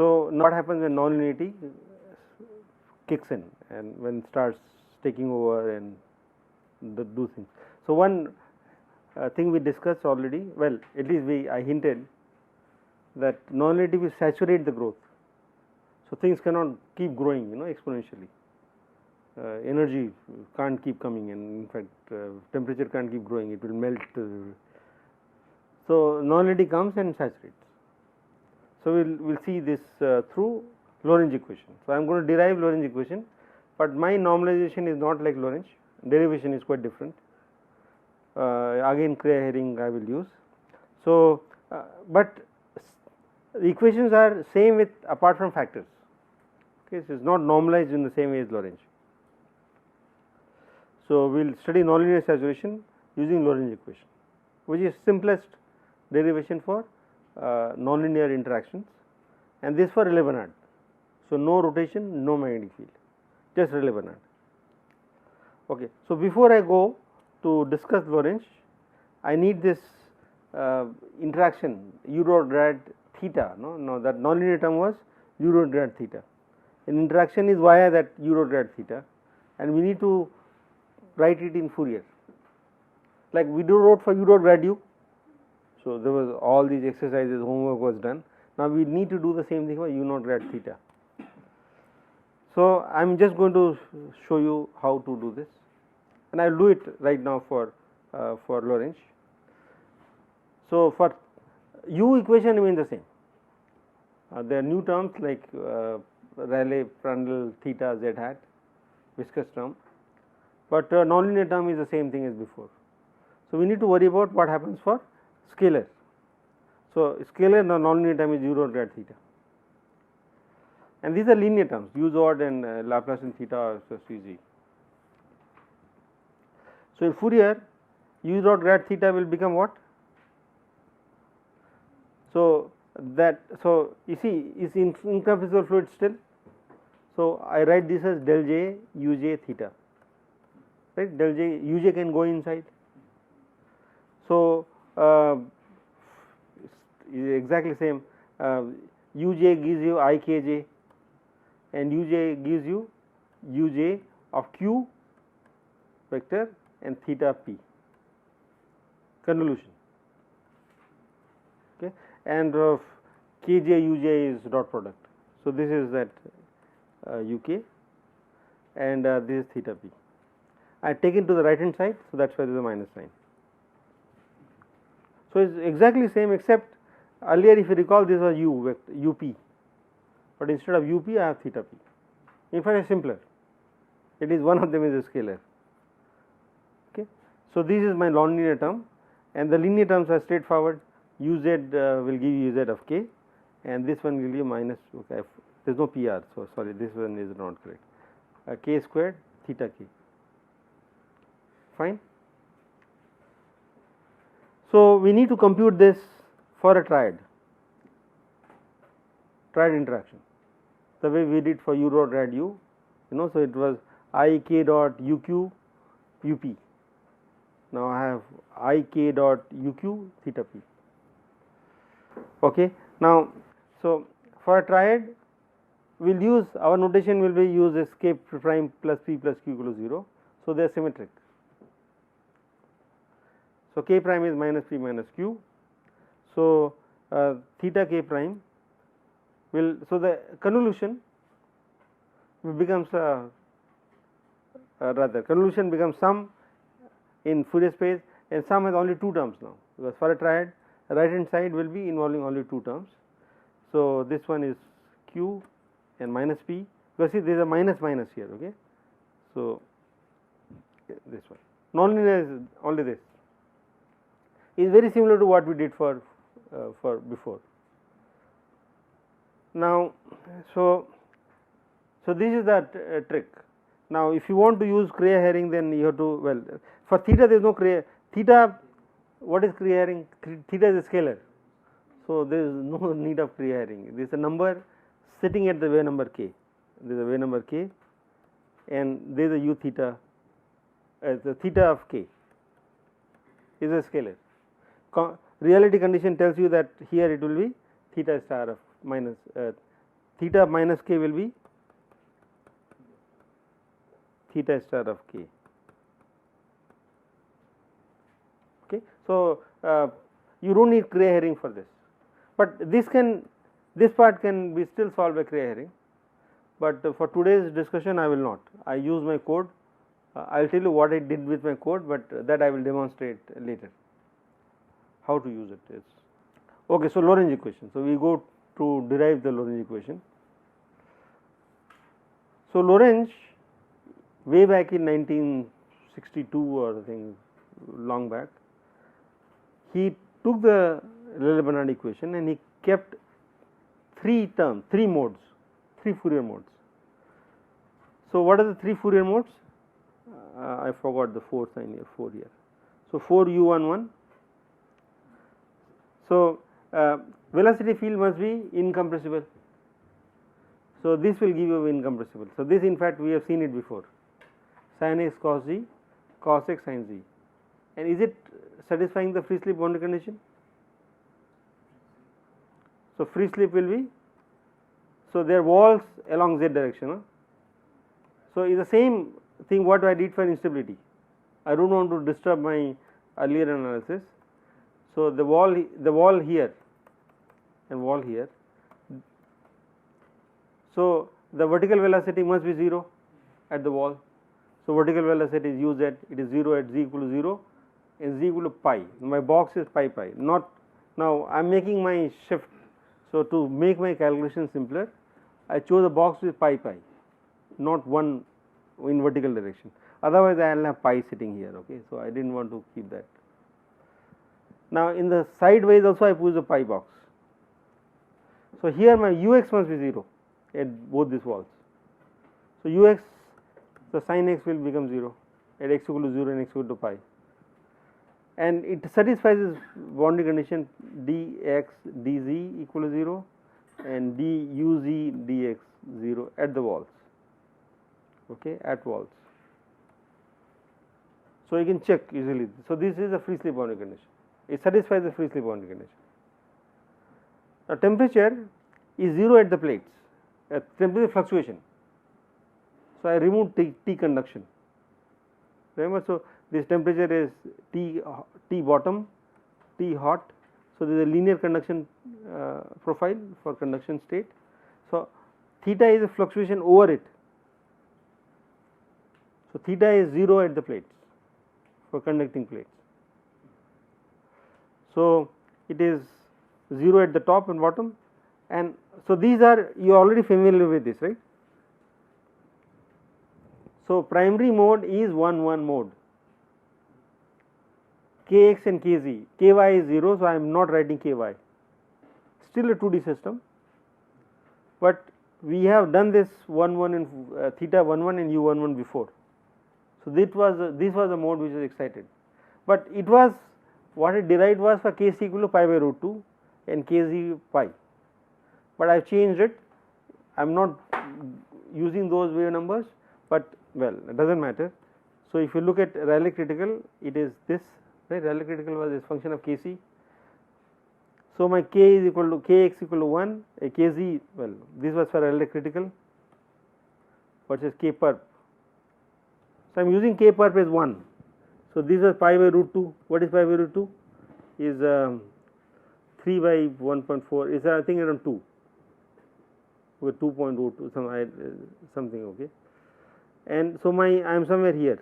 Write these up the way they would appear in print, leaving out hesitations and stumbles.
So, now what happens when nonlinearity kicks in and when it starts taking over and do things. So, one thing we discussed already, well, at least I hinted that nonlinearity will saturate the growth. So, things cannot keep growing exponentially, energy can't keep coming in fact temperature can't keep growing, it will melt. So, nonlinearity comes and saturates. So, we will see this through Lorentz equation. So, I am going to derive Lorentz equation, but my normalization is not like Lorentz, derivation is quite different. Again Kriya-Haring I will use. So, but the equations are same with apart from factors. Okay, so it is not normalized in the same way as Lorentz. So, we will study nonlinear saturation using Lorentz equation, which is simplest derivation for nonlinear interactions, and this for Rayleigh Benard. So, no rotation, no magnetic field, just Rayleigh Benard. Okay. So, before I go to discuss Lorentz, I need this interaction u dot grad theta. No, that nonlinear term was u dot grad theta. An interaction is via that u dot grad theta, and we need to write it in Fourier, like we wrote for u dot grad u. So, there was all these exercises, homework was done. Now, we need to do the same thing for u naught grad theta. So, I am just going to show you how to do this, and I will do it right now for Lorentz. So, for u equation remains the same, there are new terms like Rayleigh, Prandtl, theta, z hat, viscous term, but nonlinear term is the same thing as before. So, we need to worry about what happens for scalar. So, scalar nonlinear term is u dot grad theta, and these are linear terms u dot and Laplacian theta are CG. So, in Fourier u dot grad theta will become what? So, you see is incompressible fluid still. So, I write this as del j uj theta, right, del j uj can go inside. So, exactly same, uj gives you ikj and uj gives you uj of q vector and theta p convolution, okay, and of kj uj is dot product. So, this is that uk and this is theta p. I take it to the right hand side, so that is why there is a minus sign. So, it is exactly same, except earlier if you recall this was u vector up, but instead of up I have theta p. In fact, it is simpler, it is one of them is a scalar. Okay. So, this is my nonlinear term, and the linear terms are straightforward. Uz will give you uz of k, and this one will give you minus, okay, there is no PR. So, sorry, this one is not correct, k squared theta k, fine. So, we need to compute this for a triad interaction, the way we did for u dot grad u, so it was I k dot uq up. Now, I have I k dot uq theta p. Okay. Now, so for a triad we will use, our notation will be use as k prime plus p plus q equal to 0. So, they are symmetric. So, k prime is minus p minus q. So, theta k prime will, so the convolution becomes rather convolution becomes sum in Fourier space, and sum has only two terms now, because for a triad right hand side will be involving only two terms. So, this one is q and minus p, because see there is a minus minus here. Okay. So, this one nonlinear is only this, is very similar to what we did for before. Now, so this is that trick. Now, if you want to use Kriya-Haring, then you have to, well, for theta there is no theta, what is Kriya-Haring? Theta is a scalar. So, there is no need of Kriya-Haring. This is a number sitting at the wave number k, there is a wave number k, and there is a u theta, the theta of k is a scalar. Reality condition tells you that here it will be theta star of minus theta minus k will be theta star of k. Okay. So, you do not need Cray Herring for this, but this part can be still solved by Cray Herring, but for today's discussion I will not. I use my code. I will tell you what I did with my code, but that I will demonstrate later how to use it is. Okay, so Lorentz equation. So, we go to derive the Lorentz equation. So, Lorentz way back in 1962 or I think long back, he took the Rayleigh-Benard equation and he kept 3 terms, 3 modes, 3 Fourier modes. So, what are the 3 Fourier modes? I forgot the 4 sign here, 4 here. So, 4 u11. So, velocity field must be incompressible. So, this will give you incompressible. So, this in fact we have seen it before, sin x cos z, cos x sin z, and is it satisfying the free slip boundary condition? So, free slip will be, so their walls along z direction. Huh? So, it is the same thing what I did for instability. I do not want to disturb my earlier analysis. So, the wall here and wall here. So, the vertical velocity must be 0 at the wall. So, vertical velocity is u z, it is 0 at z equal to 0 and z equal to pi. My box is pi pi, not now I am making my shift. So, to make my calculation simpler, I chose a box with pi pi, not 1 in vertical direction, otherwise I will have pi sitting here. Okay. So, I did not want to keep that. Now, in the sideways also I put a pi box. So, here my ux must be 0 at both these walls. So, ux, the sin x will become 0 at x equal to 0 and x equal to pi, and it satisfies this boundary condition dx dz equal to 0 and duz dx 0 at the walls. Okay, at walls. So, you can check easily. So, this is a free slip boundary condition, it satisfies the free slip boundary condition. Now, temperature is 0 at the plates, temperature fluctuation. So, I remove T conduction, remember. So, this temperature is T bottom, T hot. So, there is a linear conduction profile for conduction state. So, theta is a fluctuation over it. So, theta is 0 at the plates for conducting plates. So, it is 0 at the top and bottom, and so these are, you are already familiar with this, right. So, primary mode is 1 1 mode, kx and kz, ky is 0. So, I am not writing ky, still a 2D system, but we have done this 1 1 and theta 1 1 and u 1 1 before. So, this was a mode which is excited, but it was what it derived was for kc equal to pi by root 2 and kz pi, but I have changed it. I am not using those wave numbers, but well, it does not matter. So, if you look at Rayleigh critical, it is this, right. Rayleigh critical was this function of kc. So, my k is equal to kx equal to 1, kz, well, this was for Rayleigh critical versus k perp. So, I am using k perp as 1. So, this is pi by root 2. What is pi by root 2? Is 3 by 1.4 is I think around 2, okay, 2.02 something, okay. And so, I am somewhere here,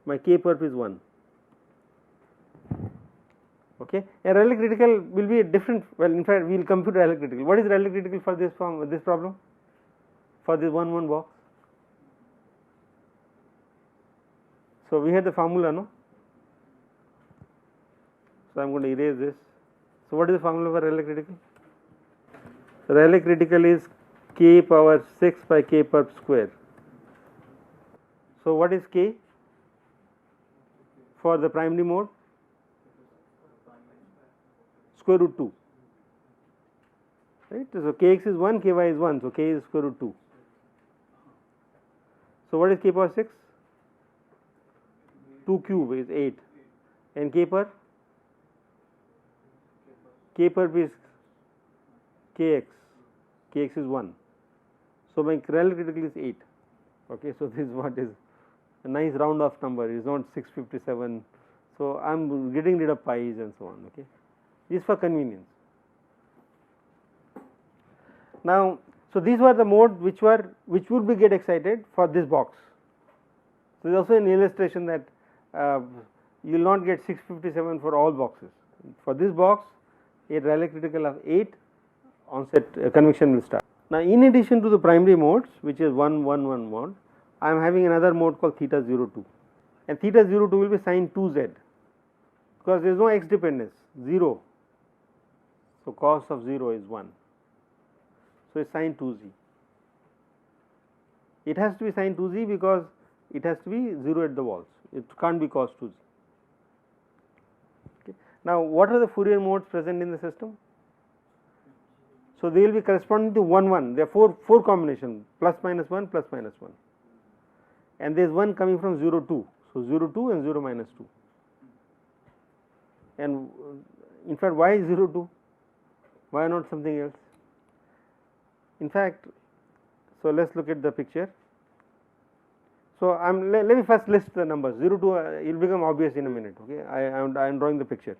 my k perp is 1, okay. And Rayleigh critical will be a different, well, in fact we will compute Rayleigh critical. What is Rayleigh critical for this problem, for this 1 1 box? So, we had the formula, no. So, I am going to erase this. So, what is the formula for Rayleigh critical? Rayleigh critical is k power 6 by k perp square. So, what is k for the primary mode? Square root 2, right. So, kx is 1, ky is 1. So, k is square root 2. So, what is k power 6? 2 cube is 8, and k perp is kx is 1. So, my Rayleigh critical is 8. Okay, so this is what is a nice round off number, is not 657. So, I am getting rid of pi's and so on. Okay, this is for convenience. Now, so these were the modes which would be get excited for this box. So, there is also an illustration that you will not get 657 for all boxes. For this box, a Rayleigh critical of 8, onset convection will start. Now, in addition to the primary modes, which is 1 1 1 mode, I am having another mode called theta 02, and theta 02 will be sin 2z, because there is no x dependence, 0. So, cos of 0 is 1. So, it's sin 2z. It has to be sin 2z because it has to be 0 at the walls, it can't be cos 2z. Okay. Now, what are the Fourier modes present in the system? So, they will be corresponding to 1 1, there are 4 combinations, plus minus 1 plus minus 1, and there is one coming from 0 2. So, 0 2 and 0 minus 2, and in fact, why 0 2? Why not something else? In fact, so let us look at the picture. So, let me first list the numbers 0 2, it will become obvious in a minute. Okay, I am drawing the picture.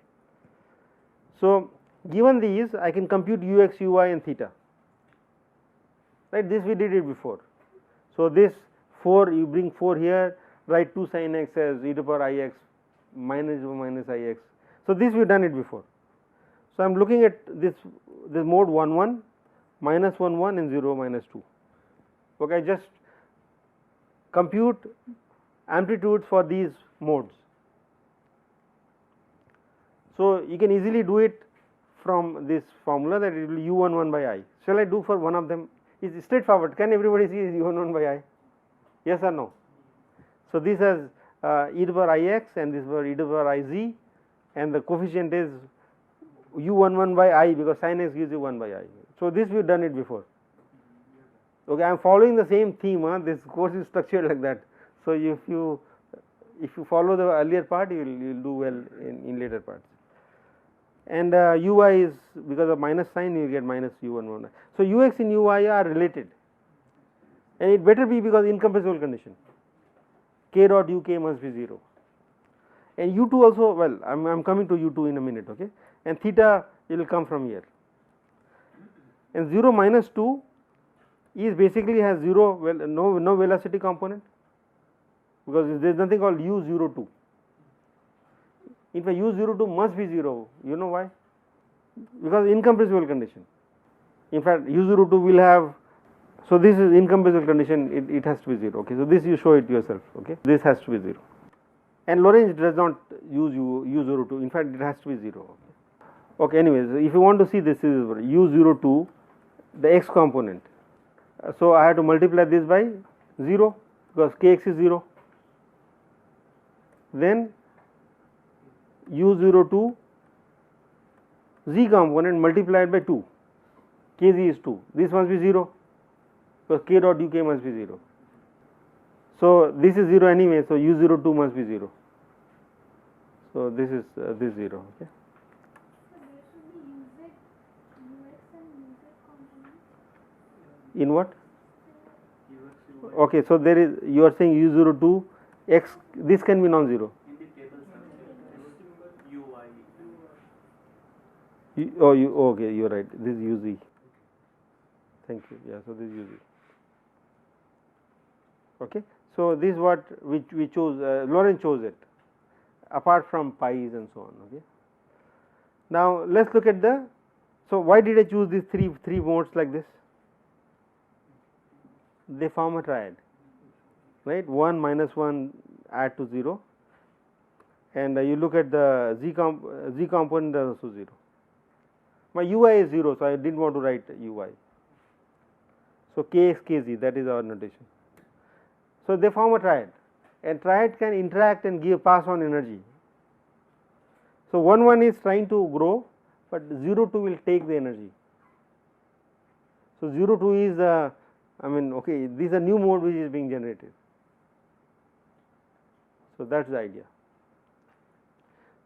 So, given these, I can compute ux, uy and theta, right. This we did it before. So, this 4, you bring 4 here, write 2 sin x as e to the power I x minus minus I x. So, this we have done it before. So, I am looking at this mode 1 1, minus 1 1 and 0 minus 2. Okay, I just compute amplitudes for these modes. So, you can easily do it from this formula, that it will be u11 by I. Shall I do for one of them? It is straightforward. Can everybody see u11 by I? Yes or no? So, this has e to the power I x and this was e to the power I z, and the coefficient is u11 by I, because sin x gives you 1 by I. So, this we have done it before. Okay, I am following the same theme. This course is structured like that. So, if you follow the earlier part, you will do well in later parts. And uy is, because of minus sign, you get minus u11. So, ux and uy are related, and it better be, because incompressible condition, k dot uk must be 0, and u2 also, well, I am coming to u2 in a minute. Okay, and theta will come from here, and 0 minus 2 is basically has 0, well, no velocity component, because there is nothing called u02. In fact, u02 must be 0. You know why? Because incompressible condition. In fact, u02 will have, so this is incompressible condition, it has to be 0. Okay, so this you show it yourself. Okay, this has to be 0, and Lorentz does not use u02. In fact, it has to be 0. Okay, anyways, if you want to see, this is u02, the x component. So, I have to multiply this by 0, because kx is 0. Then u02 z component multiplied by 2, kz is 2, this must be 0, because k dot uk must be 0. So, this is 0 anyway, so u02 must be 0. So, this is this 0. Okay. In what? Okay, so there is, you are saying u02 x, this can be non-zero. Oh, okay, you are right. This is uz. Thank you. Yeah, so this is uz. Okay, so this is what which we chose. Lorentz chose it, apart from pi's and so on. Okay. Now let's look at the. So why did I choose these three modes like this? They form a triad, right? 1 minus 1 add to 0, and you look at the z component is also 0. My ui is 0, so I did not want to write ui. So kx kz, that is our notation. So they form a triad, and triad can interact and pass on energy. So 1 1 is trying to grow, but 0 2 will take the energy. So 0 2 is okay, this is a new mode which is being generated. So that is the idea.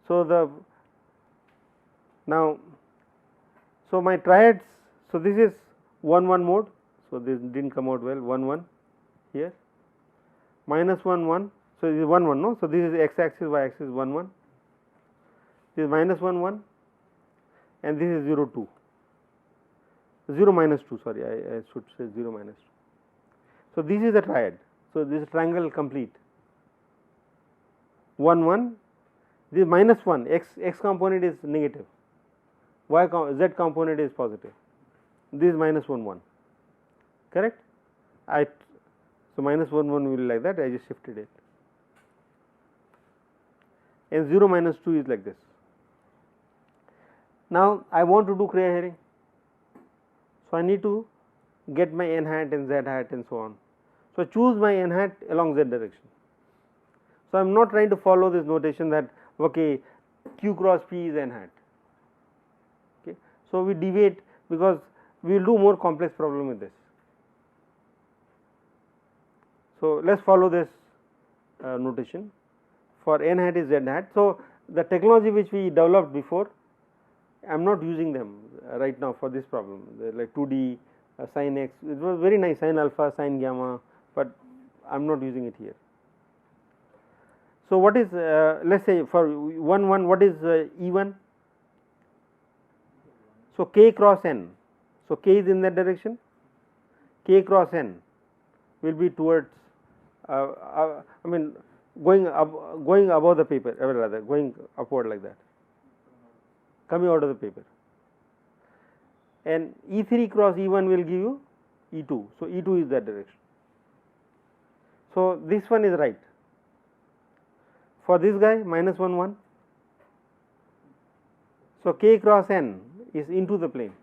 So so my triads, so this is 1 1 mode, So, this did not come out well, 1 1 here, minus 1 1. So, this is 1 1, no. So, this is x axis, y axis 1 1, this is minus 1 1 and this is 0 2, 0 minus 2, sorry, I should say 0 minus 2. So, this is the triad. So, this triangle complete, 1 1, this minus 1, x component is negative, z component is positive, this is minus 1 1, correct. So, minus 1 1 will be like that, I just shifted it, and 0 minus 2 is like this. Now, I want to do Crea Herring, so I need to get my n hat and z hat and so on. So, choose my n hat along z direction. So, I am not trying to follow this notation that okay, q cross p is n hat. Okay. So, we deviate because we will do more complex problem with this. So, let us follow this notation for n hat is z hat. So, the technology which we developed before, I am not using them right now for this problem. They are like 2D, sin x, it was very nice, sin alpha, sin gamma, but I am not using it here. So, what is let us say for 1 1, what is E1? So, k cross n. So, k is in that direction, k cross n will be towards I mean going above the paper, rather going upward like that, coming out of the paper, and E3 cross E1 will give you E2. So, E2 is that direction. So, this one is right. For this guy minus 1 1, so k cross n is into the plane,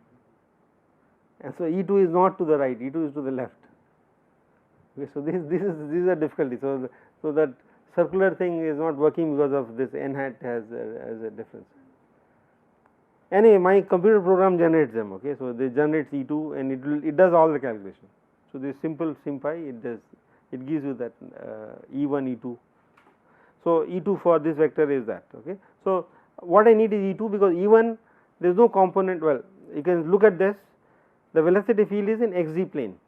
and so E2 is not to the right, E2 is to the left. Okay, so, this is a difficulty. So, that circular thing is not working because of this n hat has a difference. Anyway, my computer program generates them. Okay, so they generates E2 and it does all the calculation. So, this simple SimPy it gives you that E1 E2. So, E2 for this vector is that. Okay. So, what I need is E2 because E1 there is no component. Well, you can look at this, the velocity field is in xz plane,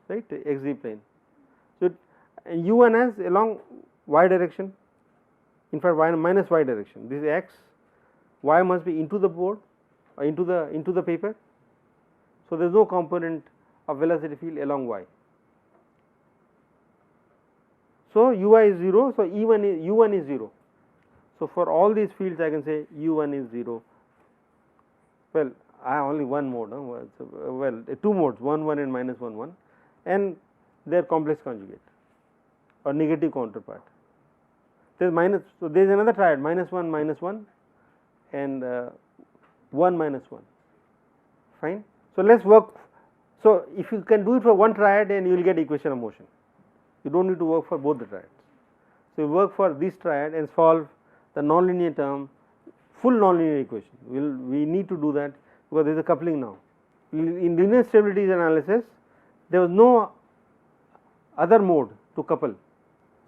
right, xz plane. So, U1 has along y direction, in fact y minus y direction, this is x, y must be into the board or into the paper. So, there is no component of velocity field along y. So, ui is 0, so u1 is 0. So, for all these fields I can say u1 is 0. Well, I have only one mode, well 2 modes, 1 1 and minus 1 1, and their complex conjugate or negative counterpart. There is minus, so there is another triad minus 1 and 1 minus 1, fine. So, let us work. So, if you can do it for one triad and you will get equation of motion, you do not need to work for both the triads. So, you work for this triad and solve the nonlinear term, full nonlinear equation. We need to do that because there is a coupling now. In linear stability analysis, there was no other mode to couple.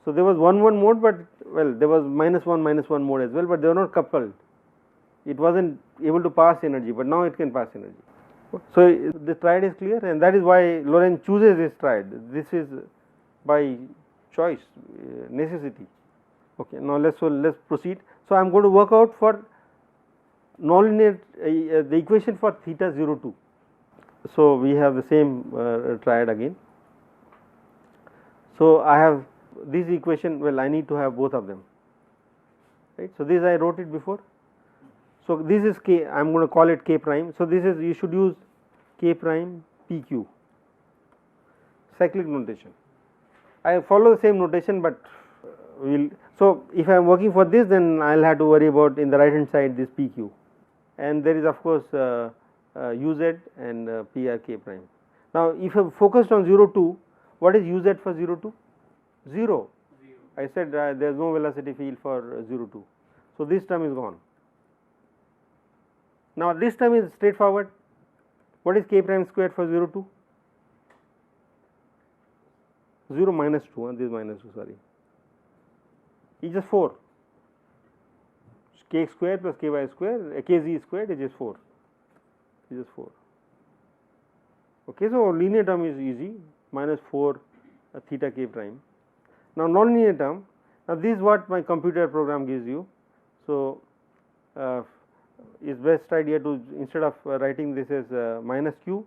So, there was 1 1 mode, but well there was minus 1 mode as well, but they were not coupled. It was not able to pass energy, but now it can pass energy. So, the triad is clear, and that is why Lorentz chooses this triad. This is by choice, necessity. Okay, now let's proceed. So, I am going to work out for nonlinear the equation for theta 0 2. So, we have the same triad again. So, I have this equation, well I need to have both of them, right. So, this I wrote it before. So, this is k, I am going to call it k prime. So, this is, you should use k prime p q, cyclic notation. I follow the same notation, but so if I am working for this, then I will have to worry about in the right hand side this p q, and there is of course uz and p r k prime. Now, if I focused on 0 2, what is uz for 0 2? 0. I said there is no velocity field for 0 2. So, this term is gone. Now, this term is straightforward. What is k prime squared for 0 2? 0 minus 2, this is minus 2, sorry, is just 4, k square plus ky square, kz squared is just 4, is just 4. Okay, so linear term is easy, minus 4 theta k prime. Now non-linear term, now this is what my computer program gives you. So it's best idea to, instead of writing this as minus q,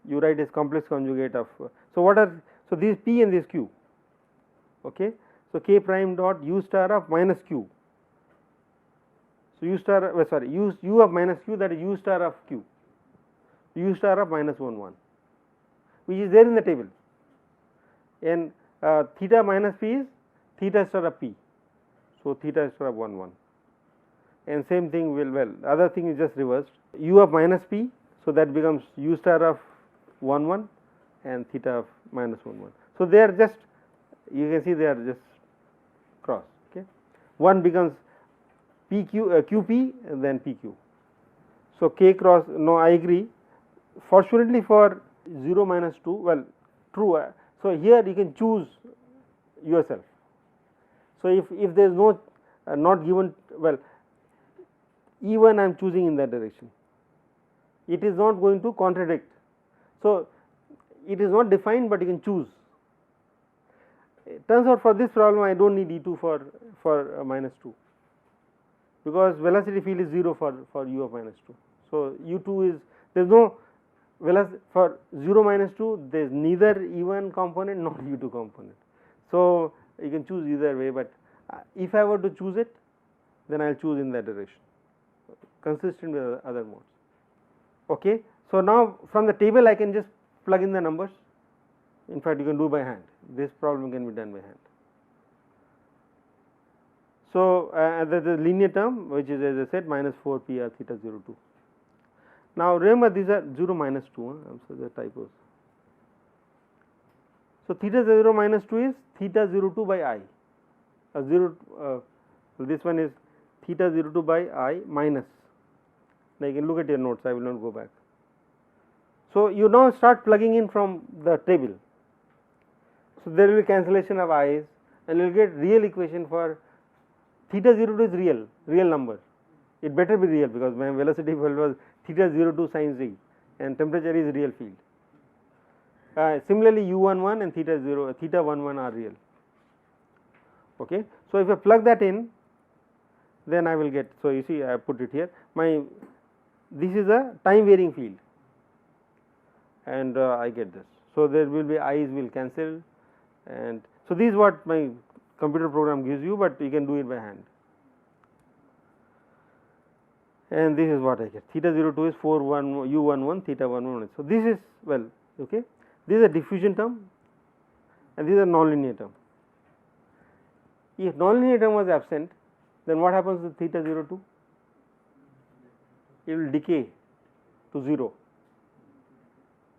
you write as complex conjugate of so what are, so this p and this q. Okay, so k prime dot u star of minus q. So u star sorry u of minus q, that is u star of q, u star of minus 1 1, which is there in the table, and theta minus p is theta star of p, so theta star of 1 1, and same thing will, well, other thing is just reversed, u of minus p, so that becomes u star of 1 1 and theta of minus 1 1. So they are just, you can see they are just cross. Okay, one becomes PQ QP and then PQ. So k cross, no, I agree. Fortunately for 0 minus 2, well, true. So here you can choose yourself. So if there is no not given, well, even I am choosing in that direction, it is not going to contradict. So it is not defined, but you can choose. It turns out for this problem I do not need E2 for minus 2, because velocity field is 0 for u of minus 2. So u2 is, there is no velocity for 0 minus 2, there is neither E1 component nor u2 component. So you can choose either way, but if I were to choose it, then I will choose in that direction, consistent with other modes. Okay. So now from the table I can just plug in the numbers. In fact, you can do by hand. This problem can be done by hand. So the linear term, which is, as I said, minus 4 p r theta 0 2. Now remember, these are 0 minus 2, so the typos. So theta 0 minus 2 is theta 0 2 by I. This one is theta 0 2 by I minus. Now you can look at your notes, I will not go back. So you now start plugging in from the table. So there will be cancellation of i's, and you will get real equation for theta 0 2 is real number. It better be real, because my velocity field was theta 0 2 sin z, and temperature is real field. Similarly, u11 and theta 11 are real. Okay. So if I plug that in, then I will get, so you see I put it here, this is a time varying field, and I get this. So there will be i's will cancel, and so this is what my computer program gives you, but you can do it by hand. And this is what I get, theta 0 2 is 4 1 u11 theta 11. So this is, well, okay, this is a diffusion term and this is a nonlinear term. If nonlinear term was absent, then what happens to theta 0 2? It will decay to 0.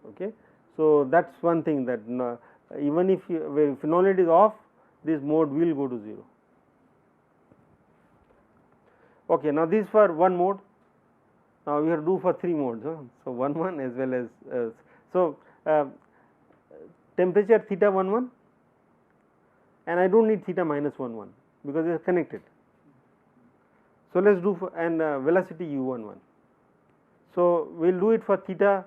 Okay. So that is one thing, that even if nonlinearity is off, this mode will go to 0. Okay. Now this is for one mode. Now we have to do for 3 modes. So 1 1 as well as so temperature theta 1 1, and I do not need theta minus 1 1, because it is connected. So let us do for, and velocity u11. So we will do it for theta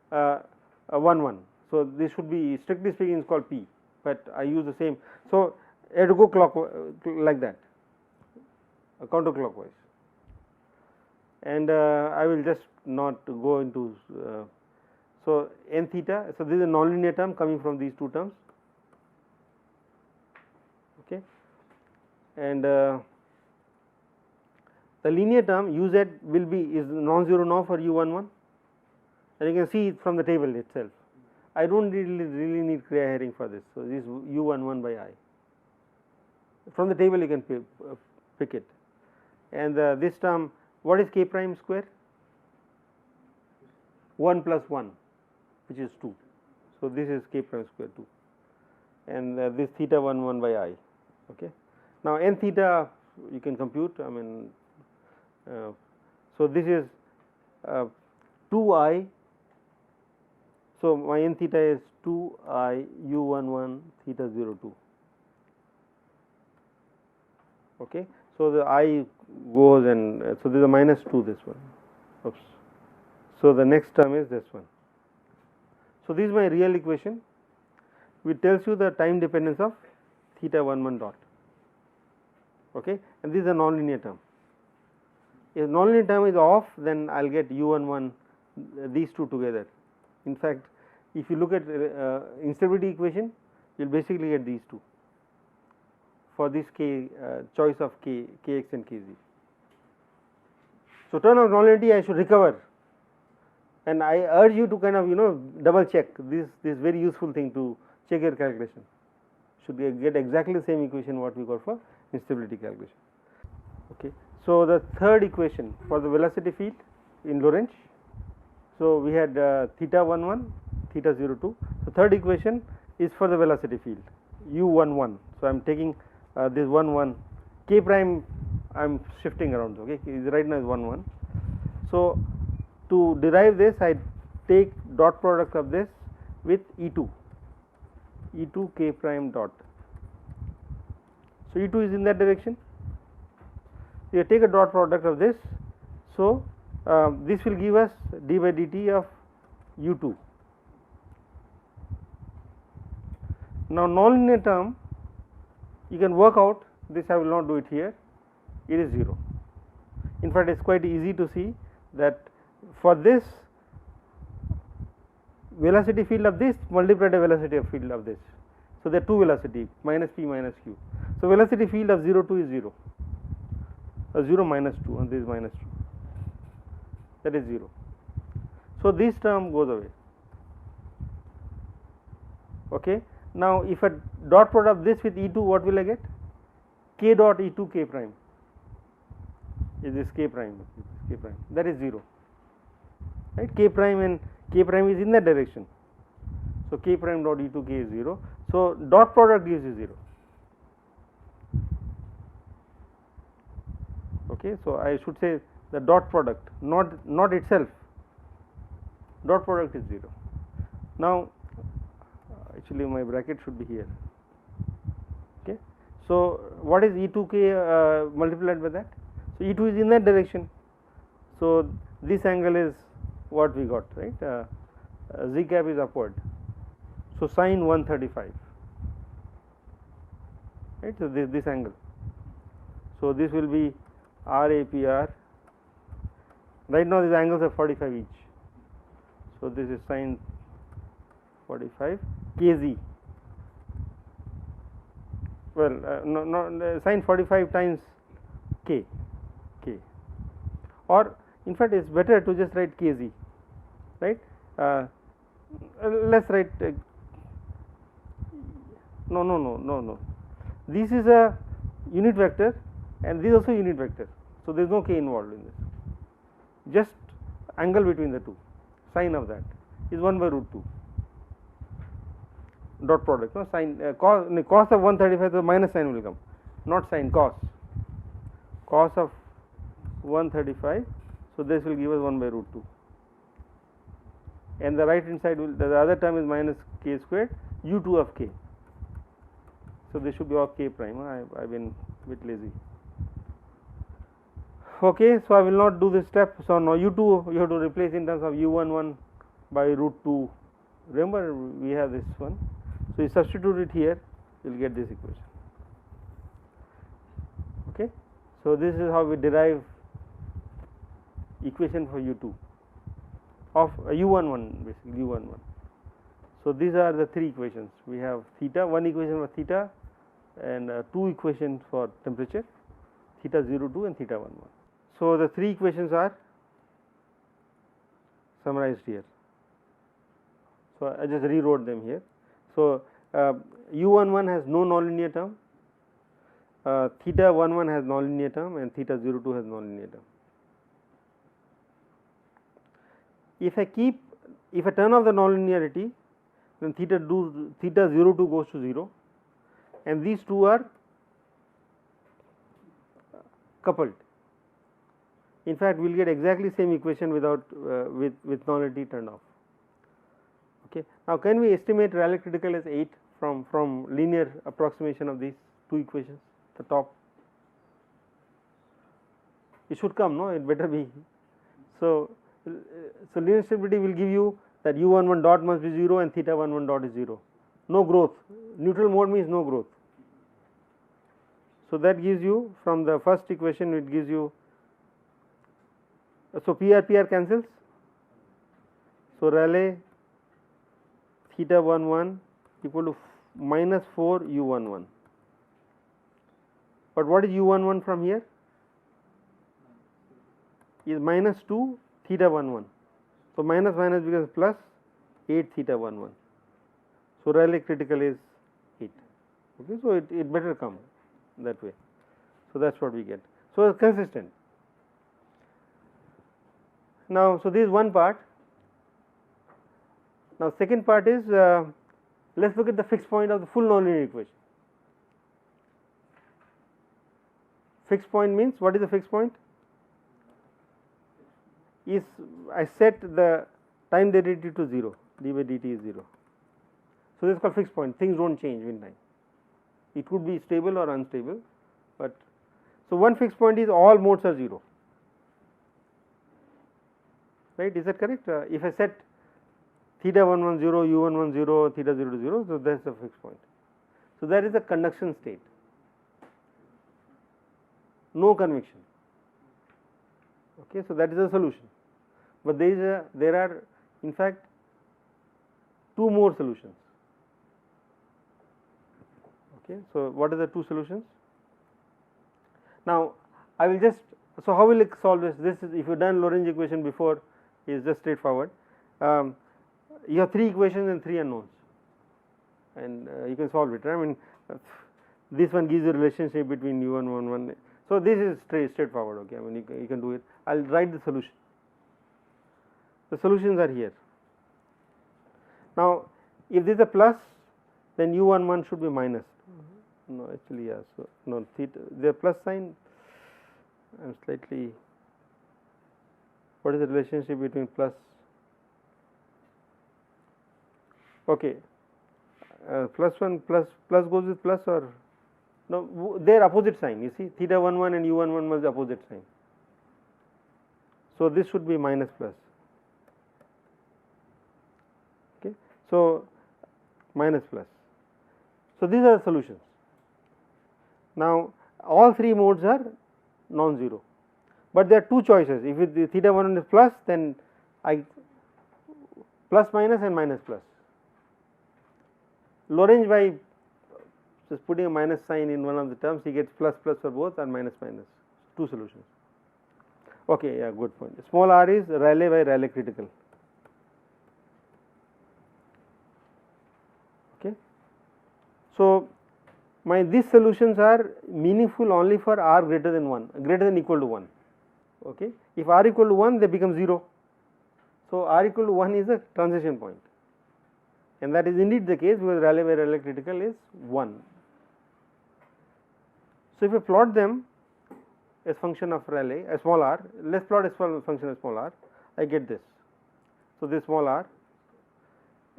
1 1. So this should be, strictly speaking, is called p, but I use the same. So I have to go clockwise like that, counterclockwise, and I will just not go into so n theta. So this is a nonlinear term coming from these two terms. Okay, and the linear term uz will be, is non-zero now for u11, and you can see it from the table itself. I do not really need Kriya Haring for this. So this is u11 by I. From the table you can pick it, and this term, what is k prime square? 1 plus 1, which is 2. So this is k prime square 2, and this theta 11 by I. Okay. Now n theta you can compute. I mean, so this is 2I. So my n theta is 2I u11 theta 0 2. Okay. So the I goes, and so there is a minus 2 this one. Oops. So the next term is this one. So, this is my real equation which tells you the time dependence of theta 1 dot, okay, and this is a nonlinear term. If nonlinear term is off, then I will get u11 these two together. In fact, if you look at instability equation, you will basically get these two for this k choice of kx and kz. So, term of nonlinearity I should recover, and I urge you to kind of double check this very useful thing to check your calculation. Should get exactly the same equation what we got for instability calculation. Okay. So, the third equation for the velocity field in Lorentz. So, we had theta 11, theta 02. So, third equation is for the velocity field u11. So, I am taking this 11 k prime, I am shifting around, okay, right now is 11. So, to derive this I take dot product of this with E2 k prime dot. So, E2 is in that direction. You take a dot product of this. So, this will give us d by dt of u2. Now, nonlinear term you can work out this, I will not do it here, it is 0. In fact, it is quite easy to see that for this velocity field of this multiplied by velocity of field of this. So, there are two velocity minus p minus q. So, velocity field of 02 is 0, 0 minus 2 and this is minus 2, that is 0. So, this term goes away. Okay. Now, if a dot product of this with E2, what will I get? K dot E2 k prime is this k prime, that is 0, right. K prime and k prime is in that direction. So, k prime dot E2 k is 0. So, dot product gives you 0. Okay. So, I should say the dot product, not itself, dot product is 0. Now, actually my bracket should be here. Okay. So, what is E2k multiplied by that? So, E2 is in that direction. So, this angle is what we got, right, z cap is upward. So, sin 135, right. So, this angle. So, this will be RAPR. Right now, these angles are 45 each. So, this is sin 45 kz. Well, no, sin 45 times k, or in fact, it is better to just write kz, right. Let us write no. This is a unit vector and this is also unit vector. So, there is no k involved in this, just angle between the two, sine of that is 1 by root 2 dot product, no, sine cos of 135, so minus sign will come, not sine, cos of 135. So, this will give us 1 by root 2, and the right hand side will, the other term is minus k squared u2 of k. So, this should be of k prime. I have been a bit lazy. Okay. So, I will not do this step. So, now u2 you have to replace in terms of u11 by root 2. Remember, we have this one. So, you substitute it here, you will get this equation. Okay. So, this is how we derive equation for u2 of u11, basically u11. So, these are the three equations. We have theta, one equation for theta and two equations for temperature, theta 02 and theta 11. So, the three equations are summarized here. So, I just rewrote them here. So, u11 has no nonlinear term, theta 11 has nonlinear term and theta 02 has nonlinear term. If I turn off the nonlinearity, then theta 02 goes to 0 and these two are coupled. In fact, we will get exactly same equation without with nonlinearity turned off. Okay. Now, can we estimate Rayleigh critical as 8 from linear approximation of these two equations, the top? It should come, no, it better be. So, linear stability will give you that u11 dot must be 0 and theta 11 dot is 0. No growth, neutral mode means no growth. So that gives you, from the first equation it gives you, so PR cancels. So Rayleigh theta 11 equal to minus 4 u11. But what is u11 from here? Is minus 2 theta 11. So minus minus becomes plus 8 theta 11. So Rayleigh critical is 8. Okay, so it better come that way. So that's what we get. So it's consistent. Now, so this is one part. Now second part is, let's look at the fixed point of the full nonlinear equation. Fixed point means, what is the fixed point? Is I set the time derivative to 0, d by dt is 0. So this is called fixed point, things don't change in time. It could be stable or unstable, but so one fixed point is all modes are 0, right? Is that correct? If I set theta 11 0, u11 0, theta 0 0, so that is the fixed point. So that is the conduction state, no convection. Okay, so that is the solution. But there are in fact two more solutions. Okay, so what are the two solutions? Now I will just, so how will it solve this? This is, if you have done Lorentz equation before, is just straightforward. You have 3 equations and 3 unknowns, and you can solve it. I mean, this one gives you a relationship between u1 1. So this is straightforward. Okay, I mean you can do it. I will write the solution. The solutions are here. Now if this is a plus, then u11 should be minus. No, actually, yeah. So no, theta, the plus sign. I am slightly. What is the relationship between plus? Okay, plus 1 plus goes with plus, or no? They are opposite sign. You see, theta 11 and u11 must be opposite sign. So this should be minus plus. Okay, so minus plus. So these are the solutions. Now all 3 modes are non-zero, but there are 2 choices. If the theta 1 is plus, then I plus minus and minus plus. Lorentz, by just putting a minus sign in one of the terms, he gets plus plus for both and minus minus. 2 solutions. Okay, yeah, good point. Small r is Rayleigh by Rayleigh critical. Okay, so these solutions are meaningful only for r greater than 1, greater than equal to 1. Okay, if r equal to 1, they become 0. So r equal to 1 is a transition point, and that is indeed the case, because Rayleigh by Rayleigh critical is 1. So if you plot them as function of Rayleigh, a small r, let's plot as function of small r, I get this. So this small r,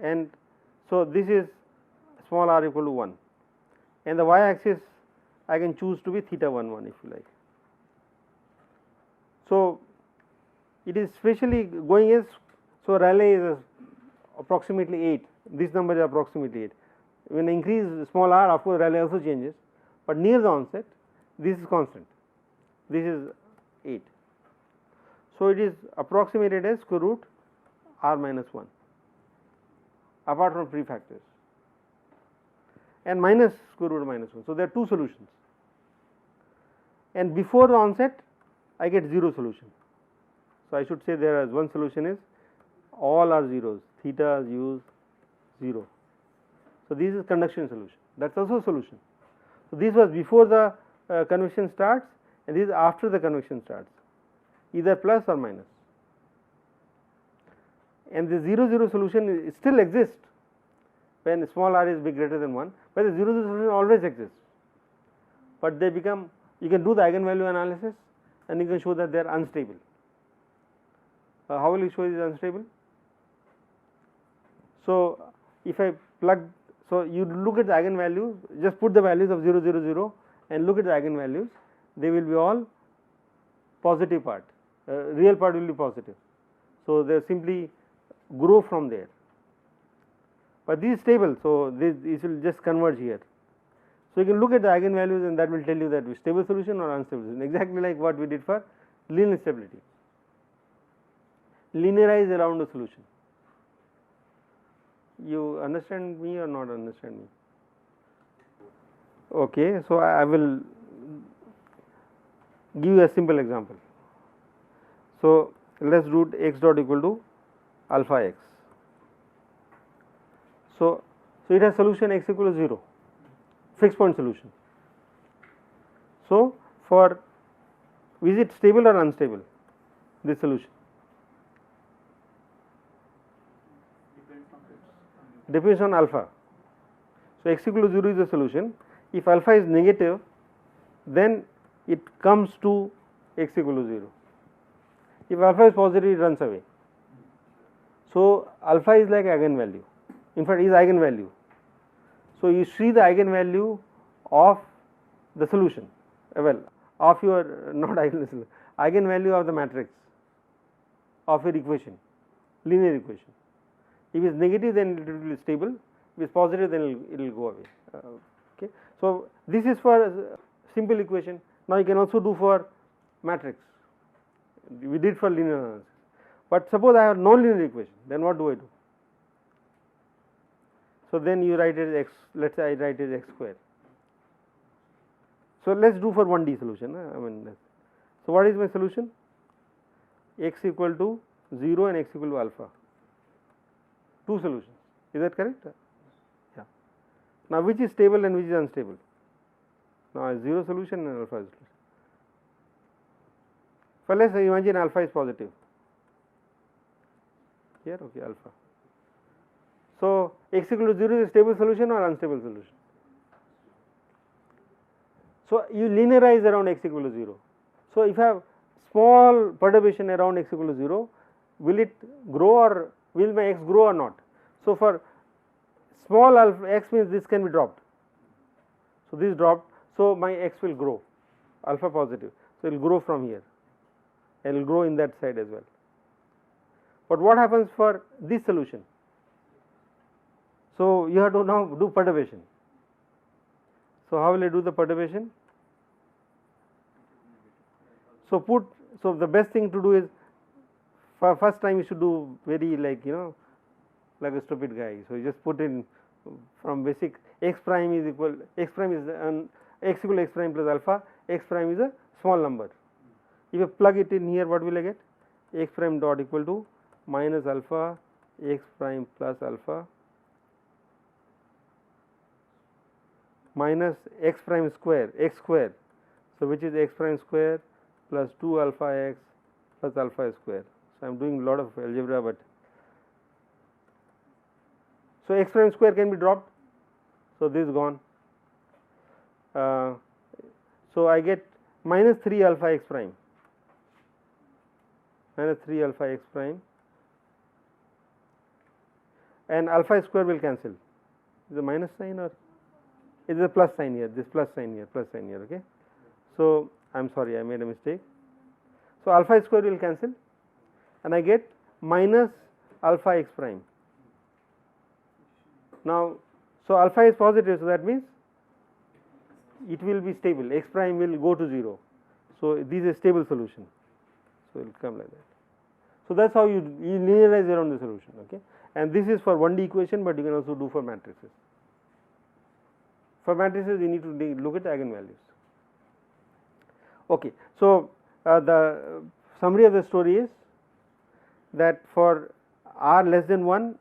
and so this is small r equal to 1, and the y axis I can choose to be theta 11 if you like. So it is specially going as, so Rayleigh is approximately 8, this number is approximately 8. When I increase small r, of course Rayleigh also changes, but near the onset this is constant, this is 8. So it is approximated as square root r minus 1 apart from prefactors, and minus square root minus 1. So there are 2 solutions, and before the onset I get 0 solution. So I should say there is one solution is all are zeros, theta use 0. So this is conduction solution, that is also a solution. So this was before the convection starts, and this is after the convection starts, either plus or minus. And the 0 0 solution still exists when small r is big greater than 1, but the 0 0 solution always exists, but they become, you can do the eigenvalue analysis and you can show that they are unstable. How will you show it is unstable? So if I plug, so you look at the eigenvalues, just put the values of 0 0 0 and look at the eigenvalues, they will be all positive part, real part will be positive. So they are simply grow from there, but this is stable. So, this will just converge here. So, you can look at the eigenvalues and that will tell you that stable solution or unstable solution, exactly like what we did for linear stability. Linearize around the solution. You understand me or not understand me? Okay, so I will give you a simple example. So, let us do x dot equal to alpha x. So, it has solution x equal to 0, fixed point solution. So, for is it stable or unstable, this solution? Depends on alpha. So, x equal to 0 is the solution. If alpha is negative, then it comes to x equal to 0. If alpha is positive, it runs away. So, alpha is like eigenvalue, in fact, is eigenvalue. So, you see the eigenvalue of the solution, well, of your not eigenvalue of the matrix of your equation, linear equation. If it is negative, then it will be stable. If it is positive, then it will go away. Okay. So, this is for simple equation. Now, you can also do for matrix. We did for linear analysis, but suppose I have non-linear equation, then what do I do? So, then you write it as x, let us say I write it as x square. So, let us do for 1D solution. So, what is my solution? X equal to 0 and x equal to alpha, two solutions, is that correct? Yeah. Now, which is stable and which is unstable? Now, 0 solution and alpha is solution. So, let us imagine alpha is positive here, okay, alpha. So, x equal to 0 is a stable solution or unstable solution? So, you linearize around x equal to 0. So, if you have small perturbation around x equal to 0, will it grow or will my x grow or not? So, for small alpha x means this can be dropped. So, this dropped. So, my x will grow, alpha positive. So, it will grow from here, it will grow in that side as well. But what happens for this solution? So, you have to now do perturbation. So, how will I do the perturbation? So, the best thing to do is, for first time you should do very like like a stupid guy. So, you just put in from basic x prime is equal, x prime is x equal to x prime plus alpha, x prime is a small number. If you plug it in here, what will I get? X prime dot equal to minus alpha x prime plus alpha minus x prime square, x square. So, which is x prime square plus 2 alpha x plus alpha square. So, I am doing a lot of algebra, but so x prime square can be dropped. So, this is gone. So, I get minus 3 alpha x prime, minus 3 alpha x prime, and alpha square will cancel. Is a minus sign or is a plus sign here? This plus sign here, plus sign here. Okay. So, I am sorry, I made a mistake. So, alpha square will cancel and I get minus alpha x prime. Now, so alpha is positive, so that means it will be stable, x prime will go to 0. So, this is a stable solution. So, it will come like that. So, that is how you linearize around the solution. Okay. And this is for 1D equation, but you can also do for matrices. For matrices, you need to look at the eigenvalues. Okay. So, the summary of the story is that for r less than 1,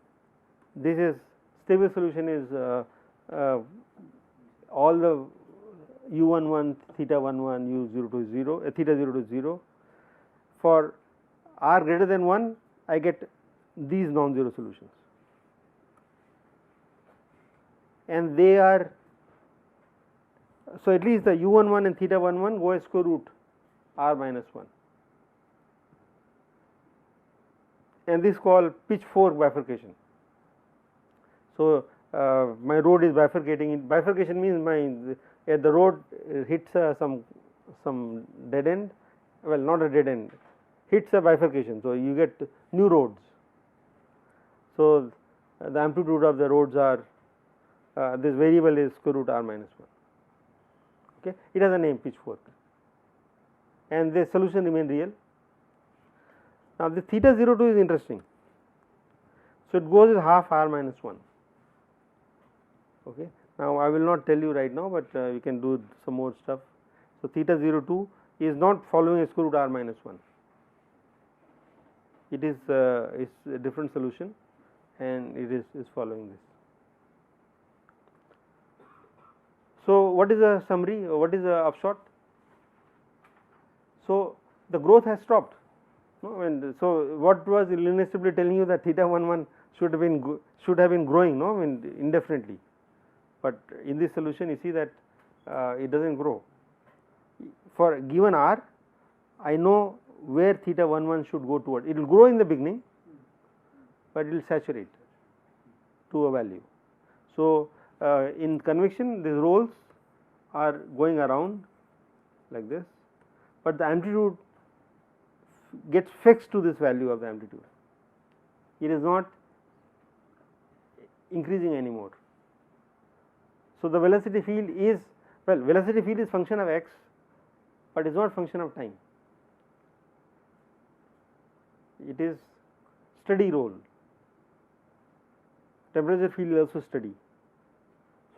this is stable solution is all the u11, theta 11, u0 to 0, theta 0 to 0. For r greater than 1, I get these non-zero solutions, and they are, so at least the u11 and theta 11 go as square root r minus 1, and this is called pitchfork bifurcation. So, my road is bifurcating. Bifurcation means the road hits some dead end, well, not a dead end, hits a bifurcation. So, you get new roads. So, the amplitude of the rods are this variable is square root r minus 1. Okay. It has a name pitchfork, and the solution remain real. Now, the theta 02 is interesting. So, it goes with half r minus 1. Okay. Now, I will not tell you right now, but we can do some more stuff. So, theta 02 is not following a square root r minus 1. It is a different solution, and it is following this. So, what is the summary? What is the upshot? So, the growth has stopped. No? And so, what was linear stability telling you that theta 11 should have been growing, no, I mean indefinitely, but in this solution you see that it does not grow. For given r, I know where theta 11 should go toward. It will grow in the beginning, but it will saturate to a value. So, in convection these rolls are going around like this, but the amplitude gets fixed to this value of the amplitude. It is not increasing anymore. So, the velocity field is, well, velocity field is function of x, but it is not function of time. It is steady roll. Temperature field is also steady.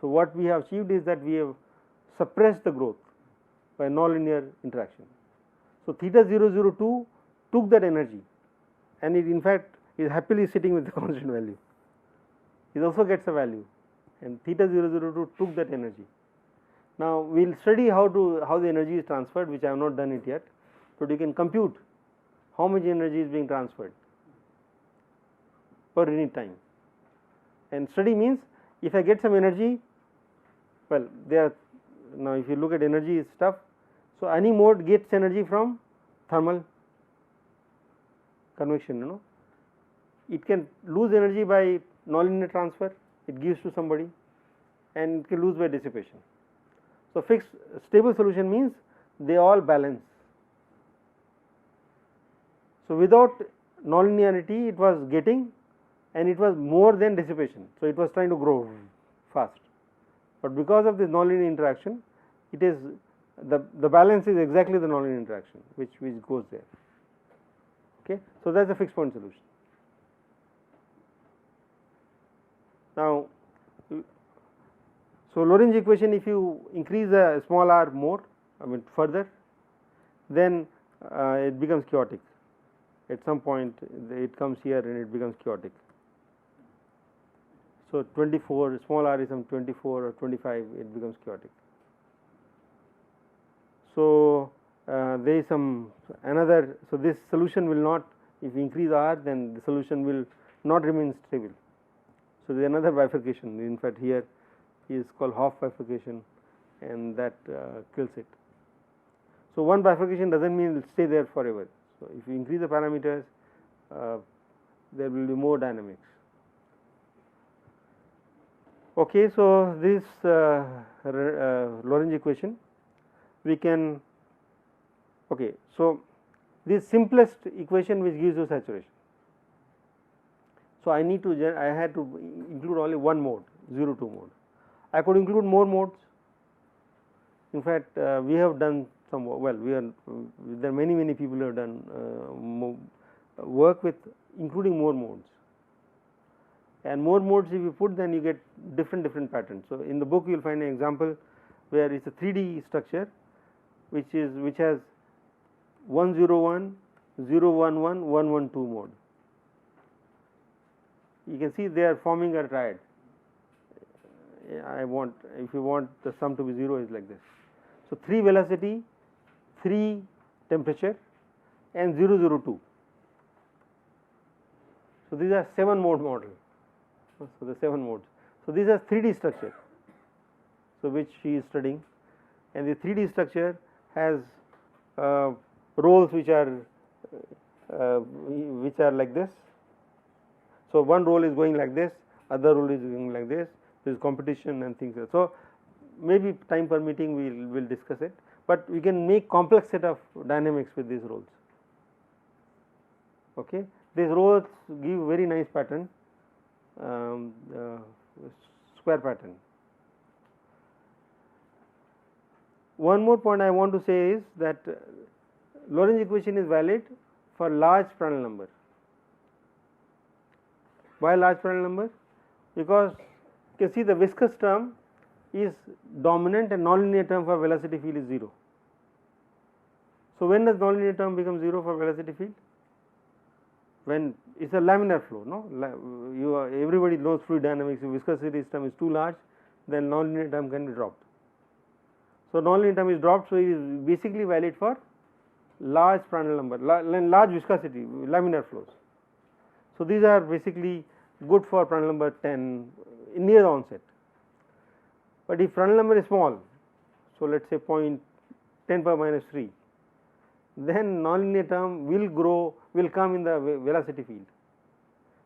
So, what we have achieved is that we have suppressed the growth by nonlinear interaction. So, theta 002 took that energy, and it in fact is happily sitting with the constant value. It also gets a value, and theta 002 took that energy. Now, we will study how the energy is transferred, which I have not done it yet, but you can compute how much energy is being transferred per unit time. And study means if I get some energy, well, there are now if you look at energy stuff, so any mode gets energy from thermal convection, you know. It can lose energy by nonlinear transfer, it gives to somebody, and it can lose by dissipation. So, fixed stable solution means they all balance. So, without nonlinearity it was getting, and it was more than dissipation. So, it was trying to grow fast, but because of this nonlinear interaction, it is the balance is exactly the nonlinear interaction which goes there. Okay. So, that is a fixed point solution. Now, so Lorentz equation, if you increase the small r more, I mean further, then it becomes chaotic. At some point it comes here and it becomes chaotic. So, 24 small r is some 24 or 25, it becomes chaotic. So, there is some another, so this solution will not, if you increase r, then the solution will not remain stable. So, there is another bifurcation, in fact here is called half bifurcation, and that kills it. So, one bifurcation does not mean it will stay there forever. So, if you increase the parameters, there will be more dynamics. Okay, so this Lorentz equation we can, okay, so this simplest equation which gives you saturation. So, I had to include only one mode, 02 mode. I could include more modes. In fact, we have done some, well, there are many people who have done work with including more modes, and more modes if you put, then you get different patterns. So, in the book you will find an example where it is a 3D structure which has 101, 011, 112 mode. You can see they are forming a triad. If you want the sum to be 0 is like this. So, 3 velocity, 3 temperature, and 002. So, these are 7 mode model. So, the 7 modes. So, these are 3D structure, so which she is studying, and the 3D structure has rolls which are like this. So, one roll is going like this, other roll is going like this. There is competition and things. So, maybe time permitting we will discuss it, but we can make complex set of dynamics with these rolls. Okay. These rolls give very nice pattern, square pattern. One more point I want to say is that Lorentz equation is valid for large Prandtl number. Why large Prandtl number? Because you can see the viscous term is dominant and nonlinear term for velocity field is 0. So, when does nonlinear term become 0 for velocity field? When it is a laminar flow, no? Everybody knows fluid dynamics. If viscosity term is too large, then nonlinear term can be dropped. So, nonlinear term is dropped. So, it is basically valid for large Prandtl number, large viscosity laminar flows. So, these are basically good for Prandtl number 10 near the onset. But if Prandtl number is small, so let us say 0.10⁻³ then nonlinear term will come in the velocity field.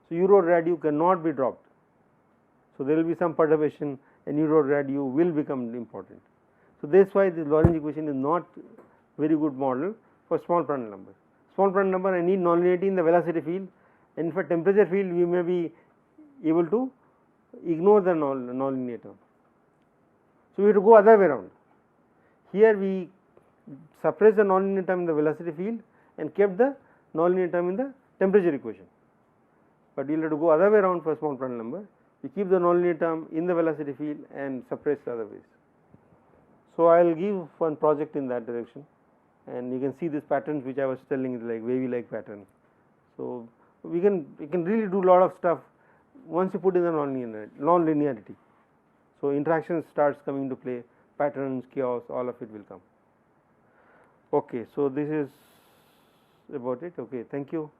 So, u rho rad u cannot be dropped. So, there will be some perturbation and u rho rad u will become important. So, that is why this Lorentz equation is not very good model for small Prandtl number. Small Prandtl number I need nonlinearity in the velocity field, and for temperature field we may be able to ignore the nonlinear term. So, we have to go other way around. Here we suppress the nonlinear term in the velocity field and kept the nonlinear term in the temperature equation, but we will have to go other way around for small Prandtl number. We keep the nonlinear term in the velocity field and suppress the other ways. So, I will give one project in that direction, and you can see these patterns which I was telling is like wavy like pattern. So, we can really do lot of stuff once you put in the non-linearity. So, interaction starts coming into play, patterns, chaos, all of it will come. Okay, so this is about it. Okay, thank you.